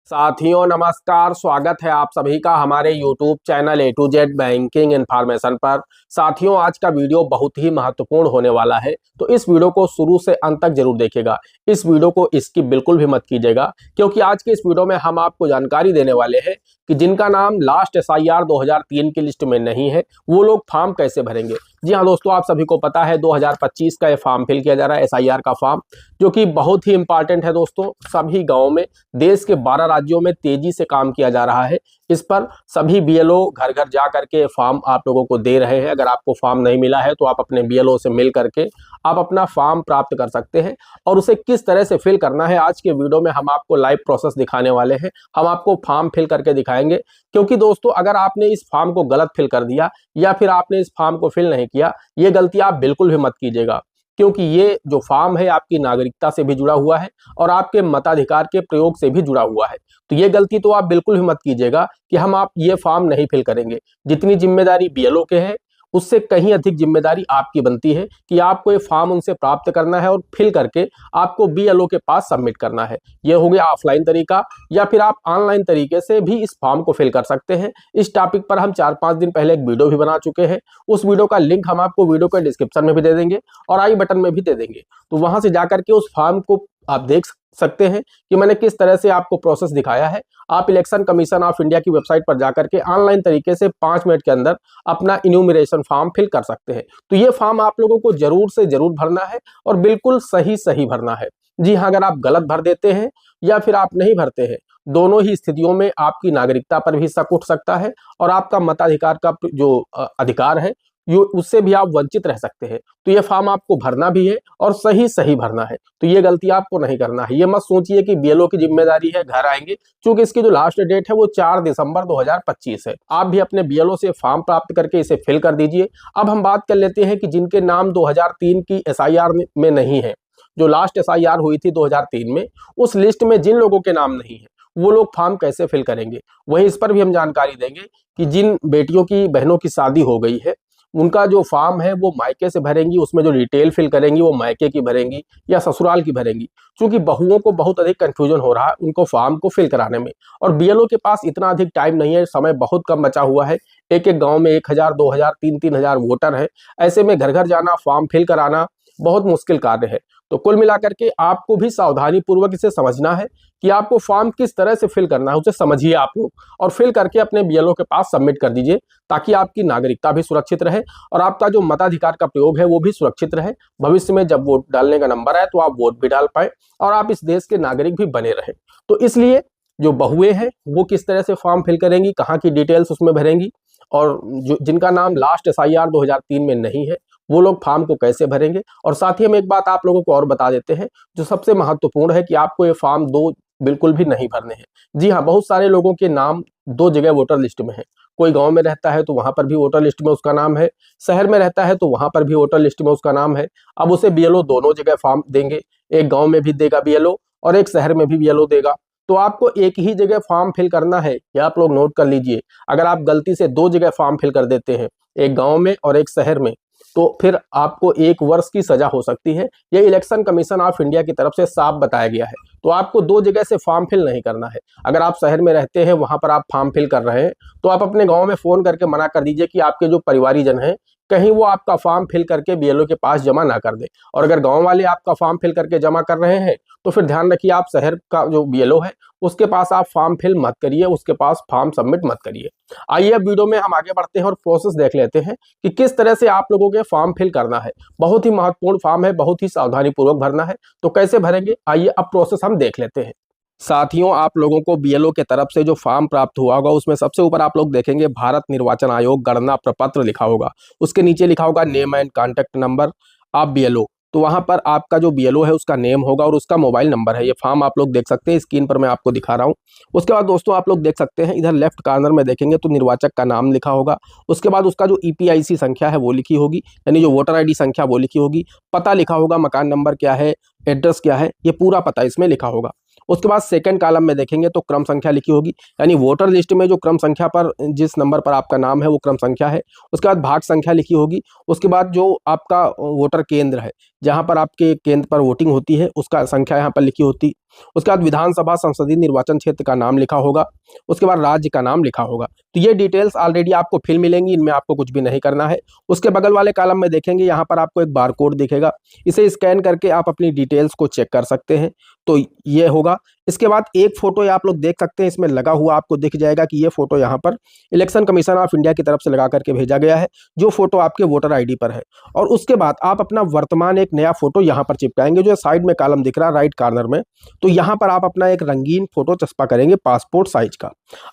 साथियों नमस्कार, स्वागत है आप सभी का हमारे YouTube channel A to Z banking information पर। साथियों आज का वीडियो बहुत ही महत्वपूर्ण होने वाला है, तो इस वीडियो को शुरू से अंत तक जरूर देखिएगा। इस वीडियो को स्किप बिल्कुल भी मत कीजिएगा, क्योंकि आज के इस वीडियो में हम आपको जानकारी देने वाले हैं कि जिनका नाम लास्ट SIR 2003 की लिस्ट में नहीं है वो लोग फॉर्म कैसे भरेंगे। जी हाँ दोस्तों, आप सभी को पता है 2025 का ये फॉर्म फिल किया जा रहा है SIR का फॉर्म, जो कि बहुत ही इंपॉर्टेंट है दोस्तों। सभी गाँव में देश के 12 राज्यों में तेजी से काम किया जा रहा है। इस पर सभी BLO घर घर जा करके फॉर्म आप लोगों को दे रहे हैं। अगर आपको फॉर्म नहीं मिला है तो आप अपने BLO से मिल करके आप अपना फॉर्म प्राप्त कर सकते हैं, और उसे किस तरह से फिल करना है आज के वीडियो में हम आपको लाइव प्रोसेस दिखाने वाले हैं। हम आपको फॉर्म फिल करके दिखाएंगे, क्योंकि दोस्तों अगर आपने इस फॉर्म को गलत फिल कर दिया या फिर आपने इस फॉर्म को फिल नहीं किया, ये गलती आप बिल्कुल भी मत कीजिएगा, क्योंकि ये जो फॉर्म है आपकी नागरिकता से भी जुड़ा हुआ है और आपके मताधिकार के प्रयोग से भी जुड़ा हुआ है। तो ये गलती तो आप बिल्कुल भी मत कीजिएगा कि आप ये फॉर्म नहीं फिल करेंगे। जितनी जिम्मेदारी BLO के है उससे कहीं अधिक जिम्मेदारी आपकी बनती है कि आपको ये फॉर्म उनसे प्राप्त करना है और फिल करके आपको BLO के पास सबमिट करना है। ये हो गया ऑफलाइन तरीका, या फिर आप ऑनलाइन तरीके से भी इस फॉर्म को फिल कर सकते हैं। इस टॉपिक पर हम 4-5 दिन पहले एक वीडियो भी बना चुके हैं। उस वीडियो का लिंक हम आपको वीडियो के डिस्क्रिप्शन में भी दे देंगे और आई बटन में भी दे देंगे, तो वहां से जाकर के उस फॉर्म को आप देख सकते हैं कि मैंने किस तरह से आपको प्रोसेस दिखाया है। आप इलेक्शन कमीशन ऑफ इंडिया की वेबसाइट पर जाकर के ऑनलाइन तरीके से 5 मिनट के अंदर अपना इन्यूमरेशन फॉर्म फिल कर सकते हैं। तो ये फॉर्म आप लोगों को जरूर से जरूर भरना है और बिल्कुल सही भरना है। जी हाँ, अगर आप गलत भर देते हैं या फिर आप नहीं भरते हैं, दोनों ही स्थितियों में आपकी नागरिकता पर भी शक उठ सकता है और आपका मताधिकार का जो अधिकार है उससे भी आप वंचित रह सकते हैं। तो ये फॉर्म आपको भरना भी है और सही भरना है। तो ये गलती आपको नहीं करना है। ये मत सोचिए कि BLO की जिम्मेदारी है, घर आएंगे, क्योंकि इसकी जो लास्ट डेट है वो 4 दिसंबर 2025 है। आप भी अपने BLO से फॉर्म प्राप्त करके इसे फिल कर दीजिए। अब हम बात कर लेते हैं कि जिनके नाम 2003 की SIR में नहीं है, जो लास्ट SIR हुई थी 2003 में, उस लिस्ट में जिन लोगों के नाम नहीं है वो लोग फॉर्म कैसे फिल करेंगे। वहीं इस पर भी हम जानकारी देंगे कि जिन बेटियों की बहनों की शादी हो गई है उनका जो फॉर्म है वो मायके से भरेंगी, उसमें जो डिटेल फिल करेंगी वो मायके की भरेंगी या ससुराल की भरेंगी। क्योंकि बहुओं को बहुत अधिक कंफ्यूजन हो रहा है उनको फॉर्म को फिल कराने में, और BLO के पास इतना अधिक टाइम नहीं है, समय बहुत कम बचा हुआ है। एक एक गांव में 1000, 2000, 3000 वोटर है। ऐसे में घर घर जाना, फॉर्म फिल कराना बहुत मुश्किल कार्य है। तो कुल मिलाकर के आपको भी सावधानी पूर्वक इसे समझना है कि आपको फॉर्म किस तरह से फिल करना है, उसे समझिए आप लोग, और फिल करके अपने BLO के पास सबमिट कर दीजिए, ताकि आपकी नागरिकता भी सुरक्षित रहे और आपका जो मताधिकार का प्रयोग है वो भी सुरक्षित रहे। भविष्य में जब वोट डालने का नंबर आए तो आप वोट भी डाल पाए और आप इस देश के नागरिक भी बने रहे। तो इसलिए जो बहुएं हैं वो किस तरह से फॉर्म फिल करेंगी, कहाँ की डिटेल्स उसमें भरेंगी, और जो जिनका नाम लास्ट SIR 2003 में नहीं है वो लोग फॉर्म को कैसे भरेंगे। और साथ ही हम एक बात आप लोगों को और बता देते हैं जो सबसे महत्वपूर्ण है, कि आपको ये फॉर्म 2 बिल्कुल भी नहीं भरने हैं। जी हाँ, बहुत सारे लोगों के नाम 2 जगह वोटर लिस्ट में है। कोई गांव में रहता है तो वहां पर भी वोटर लिस्ट में उसका नाम है, शहर में रहता है तो वहां पर भी वोटर लिस्ट में उसका नाम है। अब उसे BLO दोनों जगह फॉर्म देंगे, एक गाँव में भी देगा BLO और एक शहर में भी BLO देगा। तो आपको एक ही जगह फॉर्म फिल करना है, या आप लोग नोट कर लीजिए। अगर आप गलती से 2 जगह फॉर्म फिल कर देते हैं, एक गांव में और एक शहर में, तो फिर आपको 1 वर्ष की सजा हो सकती है। यह इलेक्शन कमीशन ऑफ इंडिया की तरफ से साफ बताया गया है। तो आपको 2 जगह से फॉर्म फिल नहीं करना है। अगर आप शहर में रहते हैं, वहां पर आप फॉर्म फिल कर रहे हैं, तो आप अपने गांव में फोन करके मना कर दीजिए कि आपके जो परिवारीजन हैं कहीं वो आपका फॉर्म फिल करके BLO के पास जमा ना कर दे। और अगर गांव वाले आपका फॉर्म फिल करके जमा कर रहे हैं तो फिर ध्यान रखिए, आप शहर का जो BLO है उसके पास आप फॉर्म फिल मत करिए, उसके पास फॉर्म सबमिट मत करिए। आइए अब वीडियो में हम आगे बढ़ते हैं और प्रोसेस देख लेते हैं कि किस तरह से आप लोगों के फॉर्म फिल करना है। बहुत ही महत्वपूर्ण फॉर्म है, बहुत ही सावधानी पूर्वक भरना है। तो कैसे भरेंगे, आइए अब प्रोसेस हम देख लेते हैं। साथियों, आप लोगों को BLO के तरफ से जो फॉर्म प्राप्त हुआ होगा उसमें सबसे ऊपर आप लोग देखेंगे भारत निर्वाचन आयोग गणना प्रपत्र लिखा होगा। उसके नीचे लिखा होगा name and contact number of BLO। तो वहां पर आपका जो BLO है उसका नेम होगा और उसका मोबाइल नंबर है। ये फॉर्म आप लोग देख सकते हैं, स्क्रीन पर मैं आपको दिखा रहा हूँ। उसके बाद दोस्तों आप लोग देख सकते हैं इधर लेफ्ट कॉर्नर में देखेंगे तो निर्वाचक का नाम लिखा होगा। उसके बाद उसका जो EPIC संख्या है वो लिखी होगी, यानी जो वोटर ID संख्या वो लिखी होगी। पता लिखा होगा, मकान नंबर क्या है, एड्रेस क्या है, ये पूरा पता इसमें लिखा होगा। उसके बाद सेकंड कॉलम में देखेंगे तो क्रम संख्या लिखी होगी, यानी वोटर लिस्ट में जो क्रम संख्या पर जिस नंबर पर आपका नाम है वो क्रम संख्या है। उसके बाद भाग संख्या लिखी होगी। उसके बाद जो आपका वोटर केंद्र है, जहां पर आपके केंद्र पर वोटिंग होती है, उसका संख्या यहाँ पर लिखी होती। उसके बाद विधानसभा संसदीय निर्वाचन क्षेत्र का नाम लिखा होगा। उसके बाद राज्य का नाम लिखा होगा। तो ये डिटेल्स ऑलरेडी आपको फिल मिलेंगी, इनमें आपको कुछ भी नहीं करना है। उसके बगल वाले कॉलम में देखेंगे, यहाँ पर आपको एक बारकोड दिखेगा, इसे स्कैन करके आप अपनी डिटेल्स को चेक कर सकते हैं। तो ये होगा। इसके बाद एक फोटो आप लोग देख सकते हैं, इसमें लगा हुआ आपको दिख जाएगा कि ये फोटो यहाँ पर इलेक्शन कमीशन ऑफ इंडिया की तरफ से लगा करके भेजा गया है, जो फोटो आपके वोटर आईडी पर है। और उसके बाद आप अपना वर्तमान एक नया फोटो यहाँ पर चिपकाएंगे, जो साइड में कॉलम दिख रहा है राइट कॉर्नर में। तो यहाँ पर आप अपना एक रंगीन फोटो चस्पा करेंगे पासपोर्ट साइज का।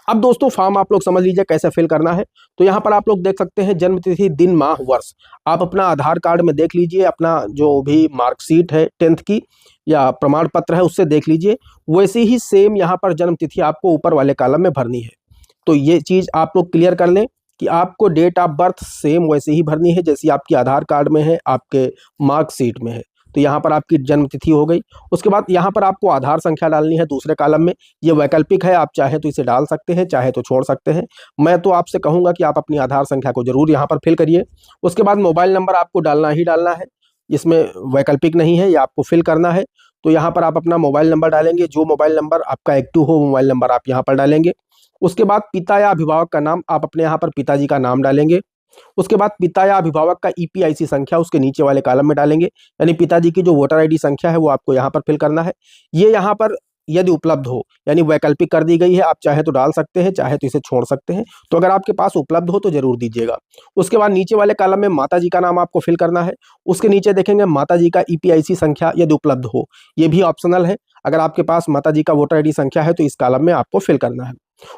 अब दोस्तों फॉर्म आप लोग समझ लीजिए कैसे फिल करना है। तो यहाँ पर आप लोग देख सकते हैं जन्म तिथि, दिन, माह, वर्ष। आप अपना आधार कार्ड में देख लीजिए, अपना जो भी मार्कशीट है 10th की या प्रमाण पत्र है उससे देख लीजिए। वैसे ही सेम यहाँ पर जन्म तिथि आपको ऊपर वाले कॉलम में भरनी है। तो ये चीज़ आप लोग क्लियर कर लें कि आपको डेट ऑफ बर्थ सेम वैसे ही भरनी है जैसी आपकी आधार कार्ड में है, आपके मार्कशीट में है। तो यहाँ पर आपकी जन्म तिथि हो गई। उसके बाद यहाँ पर आपको आधार संख्या डालनी है दूसरे कॉलम में। ये वैकल्पिक है, आप चाहे तो इसे डाल सकते हैं, चाहे तो छोड़ सकते हैं। मैं तो आपसे कहूँगा कि आप अपनी आधार संख्या को जरूर यहाँ पर फिल करिए। उसके बाद मोबाइल नंबर आपको डालना ही डालना है, इसमें वैकल्पिक नहीं है, ये आपको फिल करना है। तो यहाँ पर आप अपना मोबाइल नंबर डालेंगे, जो मोबाइल नंबर आपका एक्टिव हो वो मोबाइल नंबर आप यहाँ पर डालेंगे। उसके बाद पिता या अभिभावक का नाम आप अपने यहाँ पर पिताजी का नाम डालेंगे। उसके बाद पिता या अभिभावक का ईपीआईसी संख्या उसके नीचे वाले कॉलम में डालेंगे, यानी पिताजी की जो वोटर आईडी संख्या है वो आपको यहाँ पर फिल करना है। ये यहाँ पर यदि उपलब्ध हो, यानी वैकल्पिक कर दी गई है, आप चाहे तो डाल सकते हैं, चाहे तो इसे छोड़ सकते हैं। तो अगर आपके पास उपलब्ध हो तो जरूर दीजिएगा। उसके बाद नीचे वाले कॉलम में माताजी का नाम आपको फिल करना है। उसके नीचे देखेंगे माताजी का ईपीआईसी संख्या यदि उपलब्ध हो, ये भी ऑप्शनल है। अगर आपके पास माताजी का वोटर आईडी संख्या है तो इस कॉलम में आपको फिल करना है।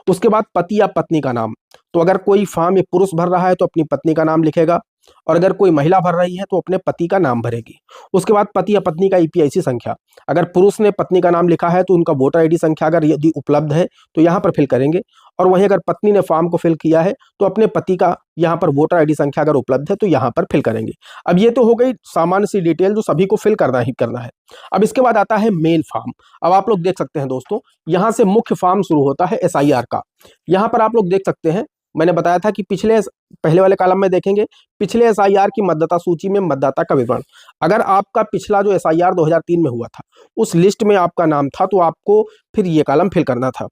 उसके बाद पति या पत्नी का नाम, तो अगर कोई फॉर्म एक पुरुष भर रहा है तो अपनी पत्नी का नाम लिखेगा, और अगर कोई महिला भर रही है तो अपने पति का नाम भरेगी। उसके बाद पति या पत्नी का ईपीआईसी संख्या, अगर पुरुष ने पत्नी का नाम लिखा है तो उनका वोटर आईडी संख्या अगर यदि उपलब्ध है तो यहाँ पर फिल करेंगे, और वहीं अगर पत्नी ने फॉर्म को फिल किया है तो अपने पति का यहाँ पर वोटर आईडी संख्या अगर उपलब्ध है तो यहाँ पर फिल करेंगे। अब ये तो हो गई सामान्य सी डिटेल जो सभी को फिल करना ही करना है। अब इसके बाद आता है मेन फॉर्म। अब आप लोग देख सकते हैं दोस्तों, यहाँ से मुख्य फॉर्म शुरू होता है एसआईआर का। यहाँ पर आप लोग देख सकते हैं, मैंने बताया था कि पहले वाले कॉलम में देखेंगे पिछले एसआईआर की मतदाता सूची में मतदाता का विवरण। अगर आपका पिछला जो एसआईआर 2003 में हुआ था उस लिस्ट में आपका नाम था तो आपको फिर ये कॉलम फिल करना था।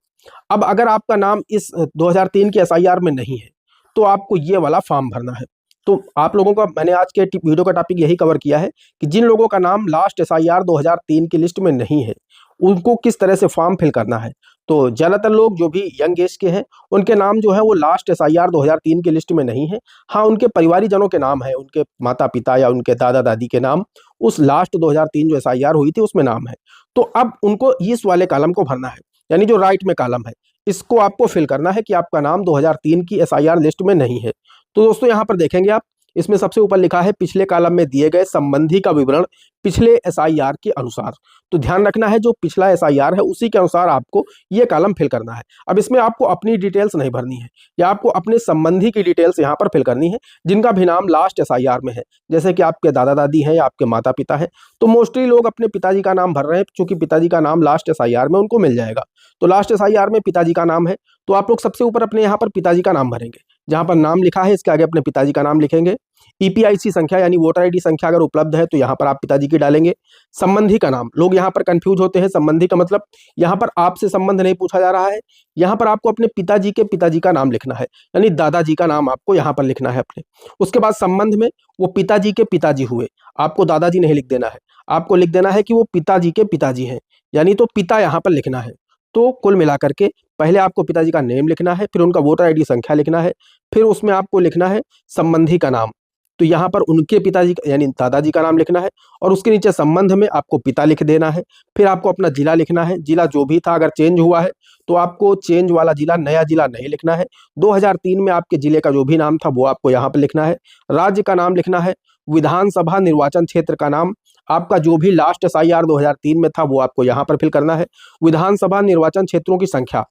अब अगर आपका नाम इस 2003 के एसआईआर में नहीं है तो आपको ये वाला फॉर्म भरना है। तो आप लोगों का मैंने आज के वीडियो का टॉपिक यही कवर किया है कि जिन लोगों का नाम लास्ट एसआईआर 2003 की लिस्ट में नहीं है उनको किस तरह से फॉर्म फिल करना है। तो ज़्यादातर लोग जो भी यंग एज के हैं उनके नाम जो है वो लास्ट एसआईआर 2003 की लिस्ट में नहीं है। हाँ, उनके परिवारीजनों के नाम है, उनके माता पिता या उनके दादा दादी के नाम उस लास्ट 2003 जो एसआईआर हुई थी उसमें नाम है। तो अब उनको इस वाले कॉलम को भरना है, यानी जो राइट में कॉलम है इसको आपको फिल करना है कि आपका नाम 2003 की एसआईआर लिस्ट में नहीं है। तो दोस्तों यहाँ पर देखेंगे आप, इसमें सबसे ऊपर लिखा है पिछले कॉलम में दिए गए संबंधी का विवरण पिछले एसआईआर के अनुसार। तो ध्यान रखना है जो पिछला एसआईआर है उसी के अनुसार आपको ये कॉलम फिल करना है। अब इसमें आपको अपनी डिटेल्स नहीं भरनी है, या आपको अपने संबंधी की डिटेल्स यहाँ पर फिल करनी है जिनका भी नाम लास्ट एसआईआर में है, जैसे कि आपके दादा दादी हैं या आपके माता पिता हैं। तो मोस्टली लोग अपने पिताजी का नाम भर रहे हैं, क्योंकि पिताजी का नाम लास्ट एसआईआर में उनको मिल जाएगा। तो लास्ट एसआईआर में पिताजी का नाम है तो आप लोग सबसे ऊपर अपने यहाँ पर पिताजी का नाम भरेंगे, जहाँ पर नाम लिखा है इसके आगे अपने पिताजी का नाम लिखेंगे। ईपीआईसी संख्या यानी वोटर आईडी संख्या अगर उपलब्ध है तो यहाँ पर आप पिताजी की डालेंगे। संबंधी का नाम, लोग यहाँ पर कंफ्यूज होते हैं, संबंधी का मतलब यहाँ पर आपसे संबंध नहीं पूछा जा रहा है, यहाँ पर आपको अपने पिताजी के पिताजी का नाम लिखना है, यानी दादाजी का नाम आपको यहाँ पर लिखना है अपने। उसके बाद संबंध में वो पिताजी के पिताजी हुए, आपको दादाजी नहीं लिख देना है, आपको लिख देना है कि वो पिताजी के पिताजी हैं, यानी तो पिता यहाँ पर लिखना है। तो कुल मिलाकर के पहले आपको पिताजी का नेम लिखना है, फिर उनका वोटर आईडी संख्या लिखना है, फिर उसमें आपको लिखना है संबंधी का नाम। तो यहाँ पर उनके पिताजी यानी दादाजी का नाम लिखना है, और उसके नीचे संबंध में आपको पिता लिख देना है। फिर आपको अपना जिला लिखना है, जिला जो भी था अगर चेंज हुआ है तो आपको चेंज वाला जिला, नया जिला नहीं लिखना है। 2003 में आपके जिले का जो भी नाम था वो आपको यहाँ पर लिखना है। राज्य का नाम लिखना है, विधानसभा निर्वाचन क्षेत्र का नाम आपका जो भी लास्ट एसआईआर 2003 में था वो आपको यहाँ पर फिल करना है। विधानसभा निर्वाचन क्षेत्रों की संख्या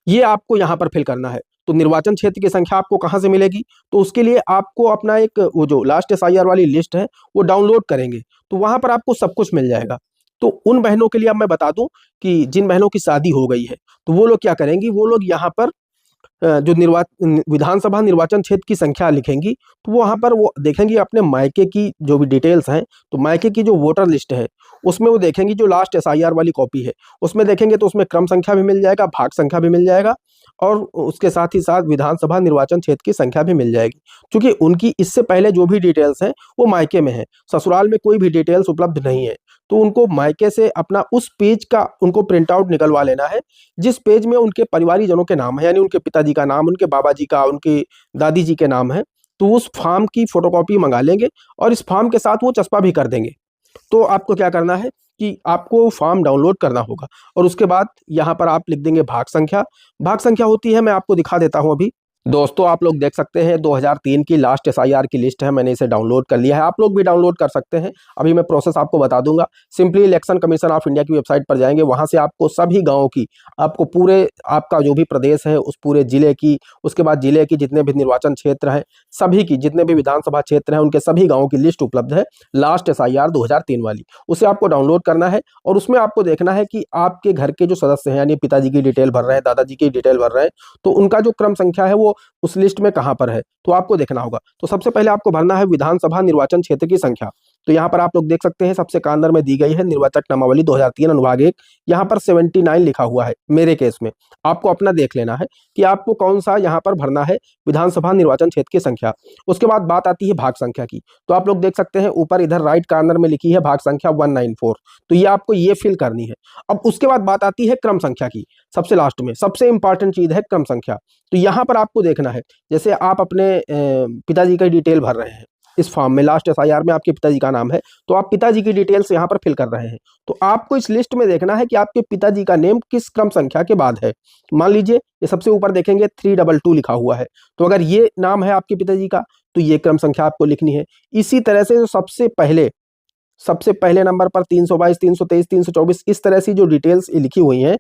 ये आपको यहाँ पर फिल करना है। तो निर्वाचन क्षेत्र की संख्या आपको कहाँ से मिलेगी, तो उसके लिए आपको अपना एक वो जो लास्ट एसआईआर वाली लिस्ट है वो डाउनलोड करेंगे, तो वहाँ पर आपको सब कुछ मिल जाएगा। तो उन बहनों के लिए अब मैं बता दूं कि जिन बहनों की शादी हो गई है, तो वो लोग क्या करेंगी, वो लोग यहाँ पर जो विधानसभा निर्वाचन क्षेत्र की संख्या लिखेंगी, तो वो वहाँ पर वो देखेंगी अपने मायके की जो भी डिटेल्स हैं, तो मायके की जो वोटर लिस्ट है उसमें वो देखेंगी जो लास्ट एसआईआर वाली कॉपी है, उसमें देखेंगे तो उसमें क्रम संख्या भी मिल जाएगा, भाग संख्या भी मिल जाएगा, और उसके साथ ही साथ विधानसभा निर्वाचन क्षेत्र की संख्या भी मिल जाएगी। क्योंकि उनकी इससे पहले जो भी डिटेल्स हैं वो मायके में है, ससुराल में कोई भी डिटेल्स उपलब्ध नहीं है, तो उनको मायके से अपना उस पेज का उनको प्रिंट आउट निकलवा लेना है जिस पेज में उनके परिवारीजनों के नाम है, यानी उनके पिताजी का नाम, उनके बाबा जी का, उनकी दादी जी के नाम है। तो उस फॉर्म की फोटोकॉपी मंगा लेंगे और इस फॉर्म के साथ वो चस्पा भी कर देंगे। तो आपको क्या करना है कि आपको फॉर्म डाउनलोड करना होगा और उसके बाद यहाँ पर आप लिख देंगे भाग संख्या। भाग संख्या होती है, मैं आपको दिखा देता हूँ अभी। दोस्तों आप लोग देख सकते हैं 2003 की लास्ट एसआईआर की लिस्ट है, मैंने इसे डाउनलोड कर लिया है, आप लोग भी डाउनलोड कर सकते हैं। अभी मैं प्रोसेस आपको बता दूंगा। Simply election commission of India की वेबसाइट पर जाएंगे, वहां से आपको सभी गांवों की, आपको पूरे आपका जो भी प्रदेश है उस पूरे जिले की, उसके बाद जिले की जितने भी निर्वाचन क्षेत्र हैं सभी की, जितने भी विधानसभा क्षेत्र हैं उनके सभी गाँवों की लिस्ट उपलब्ध है, लास्ट एसआईआर 2003 वाली। उसे आपको डाउनलोड करना है और उसमें आपको देखना है कि आपके घर के जो सदस्य हैं, यानी पिताजी की डिटेल भर रहे हैं, दादाजी की डिटेल भर रहे हैं, तो उनका जो क्रम संख्या है वो उस लिस्ट में कहां पर है, तो आपको देखना होगा। तो सबसे पहले आपको भरना है विधानसभा निर्वाचन क्षेत्र की संख्या। तो यहाँ पर आप लोग देख सकते हैं सबसे कांदर में दी गई है निर्वाचक नामावली 2003 अनुभाग 1, यहाँ पर 79 लिखा हुआ है। मेरे केस में आपको अपना देख लेना है कि आपको कौन सा यहाँ पर भरना है विधानसभा निर्वाचन क्षेत्र की संख्या। उसके बाद बात आती है भाग संख्या की। तो आप लोग देख सकते हैं ऊपर इधर राइट कॉर्नर में लिखी है भाग संख्या 194, तो ये आपको ये फिल करनी है। अब उसके बाद बात आती है क्रम संख्या की, सबसे लास्ट में सबसे इंपॉर्टेंट चीज है क्रम संख्या। तो यहाँ पर आपको देखना है, जैसे आप अपने पिताजी का डिटेल भर रहे हैं इस फॉर्म में, लास्ट एसआईआर में आपके पिताजी का नाम है, तो आप पिताजी की डिटेल्स यहाँ पर फिल कर रहे हैं। तो आपको इस लिस्ट में देखना है कि आपके पिताजी का नेम किस क्रम संख्या के बाद है। मान लीजिए ये सबसे ऊपर देखेंगे 322 लिखा हुआ है, तो अगर ये नाम है आपके पिताजी का तो ये क्रम संख्या आपको लिखनी है। इसी तरह से जो सबसे पहले नंबर पर 322, 323, 324 इस तरह से जो डिटेल्स लिखी हुई हैं,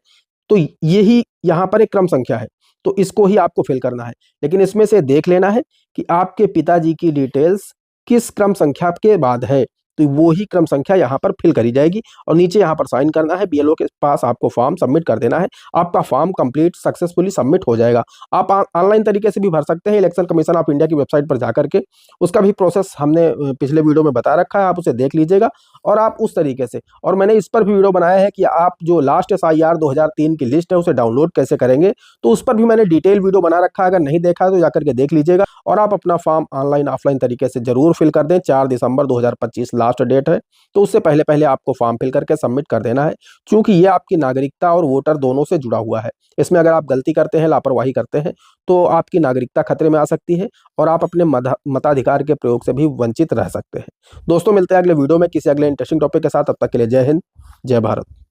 तो यही यहाँ पर एक क्रम संख्या है, तो इसको ही आपको फिल करना है। लेकिन इसमें से देख लेना है कि आपके पिताजी की डिटेल्स किस क्रम संख्या के बाद है, तो वो ही क्रम संख्या यहाँ पर फिल करी जाएगी और नीचे यहाँ पर साइन करना है, बीएलओ के पास आपको फॉर्म सबमिट कर देना है। आपका फॉर्म कंप्लीट सक्सेसफुली सबमिट हो जाएगा। आप ऑनलाइन तरीके से भी भर सकते हैं इलेक्शन कमीशन ऑफ इंडिया की वेबसाइट पर जाकर के, उसका भी प्रोसेस हमने पिछले वीडियो में बता रखा है, आप उसे देख लीजिएगा और आप उस तरीके से, और मैंने इस पर भी वीडियो बनाया है कि आप जो लास्ट एसआईआर 2003 की लिस्ट है उसे डाउनलोड कैसे करेंगे, तो उस पर भी मैंने डिटेल वीडियो बना रखा है, अगर नहीं देखा तो जाकर के देख लीजिएगा। और आप अपना फॉर्म ऑनलाइन ऑफलाइन तरीके से जरूर फिल कर दें। 4 दिसंबर 2025 लास्ट डेट है, तो उससे पहले पहले आपको फॉर्म फिल करके सबमिट कर देना है, क्योंकि ये आपकी नागरिकता और वोटर दोनों से जुड़ा हुआ है। इसमें अगर आप गलती करते हैं, लापरवाही करते हैं, तो आपकी नागरिकता खतरे में आ सकती है और आप अपने मताधिकार के प्रयोग से भी वंचित रह सकते हैं। दोस्तों मिलते हैं अगले वीडियो में किसी अगले इंटरेस्टिंग टॉपिक के साथ, तब तक के लिए जय हिंद, जय भारत।